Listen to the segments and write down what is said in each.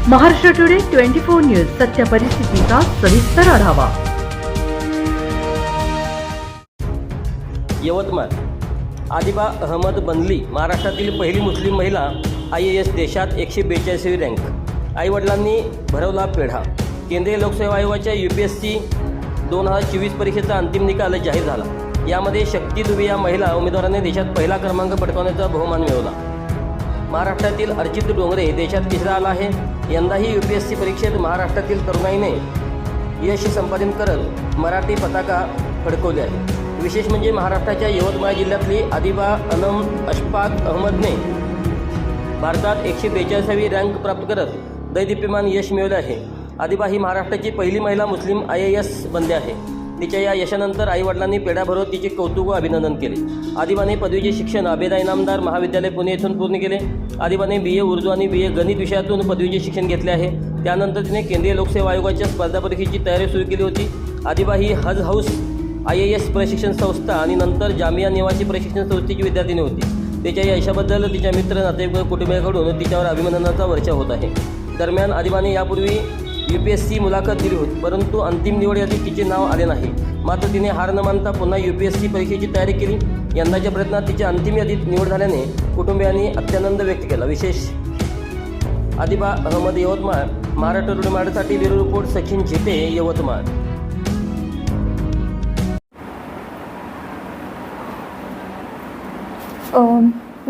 Maharashtra today 24 news सत्य परिस्थितीचा सविस्तर आढावा। यवतमाळ आदिबा अहमद बनली महाराष्ट्रातील पहिली मुस्लिम महिला IAS देशात 142वी रँक। आईवडिलांनी भरवला पेढा। केंद्रीय लोकसेवा आयोगाच्या UPSC 2024 परीक्षेचा अंतिम निकाल जाहीर झाला। यामध्ये शक्ती दुबे या महिला उमेदवाराने देशात पहिला क्रमांक पटकावण्याचा बहुमान मिळवला। महाराष्ट्रातील अर्चित डोंगरे देशात तिसरा आला आहे। यंदाही UPSC परीक्षेत महाराष्ट्रातील तरुणाईने यश संपादन करत मराठी पताका फडकवले आहे। विशेष म्हणजे महाराष्ट्राच्या यवतमाळ जिल्ह्यातली आदिबा अनम अशफाक अहमदने भारतात 142वी रँक प्राप्त करत दैदिप्यमान यश मिळवले आहे। आदिबा ही महाराष्ट्राची पहिली महिला मुस्लिम IAS बनली आहे। तिच्या या यशानंतर आईवडिलांनी पेढा भरवत तिचे कौतुक व अभिनंदन केले। आदिबाने पदवीचे शिक्षण आबेदा इनामदार महाविद्यालय पुणे येथून पूर्ण केले। आदिबाने BA उर्दू आणि BA गणित विषयातून पदवीचे शिक्षण घेतले आहे। त्यानंतर तिने केंद्रीय लोकसेवा आयोगाच्या स्पर्धा परीक्षेची तयारी सुरू केली होती। आदिबा ही हज हाऊस IAS प्रशिक्षण संस्था आणि नंतर जामिया निवासी प्रशिक्षण संस्थेची विद्यार्थिनी होती। तिच्या या यशाबद्दल तिच्या मित्र नातेवाईक कुटुंबियांकडून तिच्यावर अभिनंदनाचा वर्षाव होत आहे। दरम्यान आदिबाने यापूर्वी UPSC मुलाखत दिली होती, परंतु अंतिम निवड यादीत तिचे नाव आले नाही। मात्र तिने हार न मानता पुन्हा UPSC परीक्षेची तयारी केली। यंदाच्या प्रयत्नात तिच्या अंतिम यादीत निवड झाल्याने कुटुंबियांनी अत्यानंद व्यक्त केला। विशेष आदिबा अहमद यवतमाळ। महाराष्ट्र टुडे मराठीसाठी bureau report Sachin Zhete Yavatmal.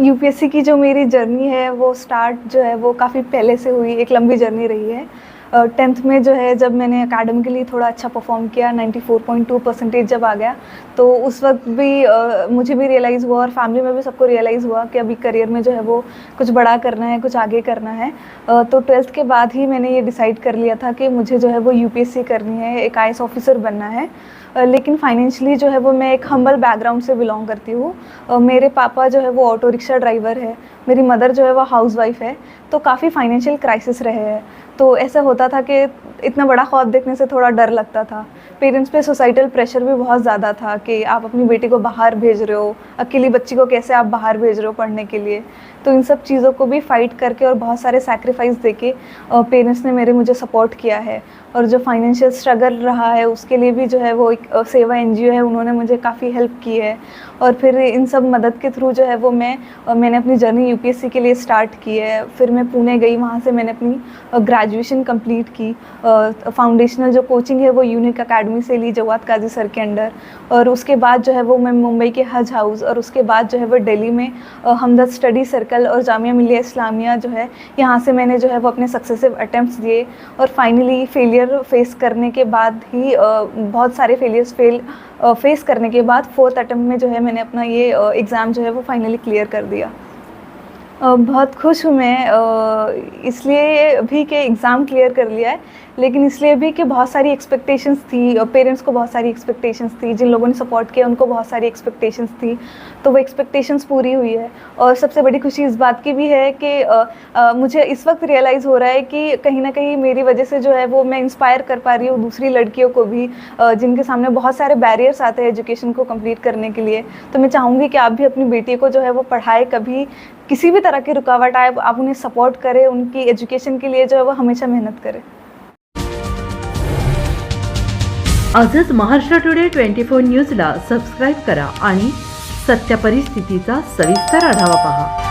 UPSC की जो मेरी जर्नी है वो स्टार्ट जो है वो काफ़ी पहले से हुई, एक लंबी जर्नी रही है। 10th में जो है जब मैंने एकेडमिकली थोड़ा अच्छा परफॉर्म किया, 94.2% जब आ गया, तो उस वक्त भी मुझे भी रियलाइज़ हुआ और फैमिली में भी सबको रियलाइज़ हुआ कि अभी करियर में जो है वो कुछ बड़ा करना है, कुछ आगे करना है। तो 12th के बाद ही मैंने ये डिसाइड कर लिया था कि मुझे जो है वो UPSC करनी है, एक IAS ऑफिसर बनना है। लेकिन फाइनेंशियली जो है वो मैं एक हम्बल बैकग्राउंड से बिलोंग करती हूँ। मेरे पापा जो है वो ऑटो रिक्शा ड्राइवर है, मेरी मदर जो है वो हाउसवाइफ है, तो काफ़ी फाइनेंशियल क्राइसिस रहे हैं। तो ऐसा होता था कि इतना बड़ा ख्वाब देखने से थोड़ा डर लगता था। पेरेंट्स पे सोसाइटल प्रेशर भी बहुत ज़्यादा था कि आप अपनी बेटी को बाहर भेज रहे हो, अकेली बच्ची को कैसे आप बाहर भेज रहे हो पढ़ने के लिए। तो इन सब चीज़ों को भी फ़ाइट करके और बहुत सारे सैक्रिफाइस देके पेरेंट्स ने मेरे मुझे सपोर्ट किया है। और जो फाइनेंशियल स्ट्रगल रहा है उसके लिए भी जो है वो एक सेवा NGO है, उन्होंने मुझे काफ़ी हेल्प की है। और फिर इन सब मदद के थ्रू जो है वो मैंने अपनी जर्नी UPSC के लिए स्टार्ट की है। फिर मैं पुणे गई, वहाँ से मैंने अपनी ग्रेजुएशन कंप्लीट की। फाउंडेशनल जो कोचिंग है वो यूनिक अकेडमी से ली, जवाद काजी सर के अंडर। और उसके बाद जो है वो मैं मुंबई के हज हाउस, और उसके बाद जो है वो दिल्ली में हमदर्द स्टडी सर्कल और जामिया मिलिया इस्लामिया जो है, यहाँ से मैंने जो है वो अपने सक्सेसिव अटैम्प्ट्स दिए। और फाइनली फेलियर फेस करने के बाद ही बहुत सारे फेलियर्स फेस करने के बाद 4th अटेम्प्ट में जो है मैंने अपना ये एग्ज़ाम जो है वो फाइनली क्लियर कर दिया। बहुत खुश हूँ मैं इसलिए भी कि एग्ज़ाम क्लियर कर लिया है, लेकिन इसलिए भी कि बहुत सारी एक्सपेक्टेशंस थी, पेरेंट्स को बहुत सारी एक्सपेक्टेशंस थी, जिन लोगों ने सपोर्ट किया उनको बहुत सारी एक्सपेक्टेशंस थी, तो वो एक्सपेक्टेशंस पूरी हुई है। और सबसे बड़ी खुशी इस बात की भी है कि मुझे इस वक्त रियलाइज़ हो रहा है कि कहीं ना कहीं मेरी वजह से जो है वो मैं इंस्पायर कर पा रही हूँ दूसरी लड़कियों को भी, जिनके सामने बहुत सारे बैरियर्स आते हैं एजुकेशन को कम्प्लीट करने के लिए। तो मैं चाहूँगी कि आप भी अपनी बेटी को जो है वो पढ़ाए, कभी किसी भी तरह की रुकावट आए आप उन्हें सपोर्ट करें, उनकी एजुकेशन के लिए जो है वो हमेशा मेहनत करें। आजच महाराष्ट्र टुडे 24 न्यूजला सबस्क्राईब करा आणि सत्य परिस्थितीचा सविस्तर आढावा पहा।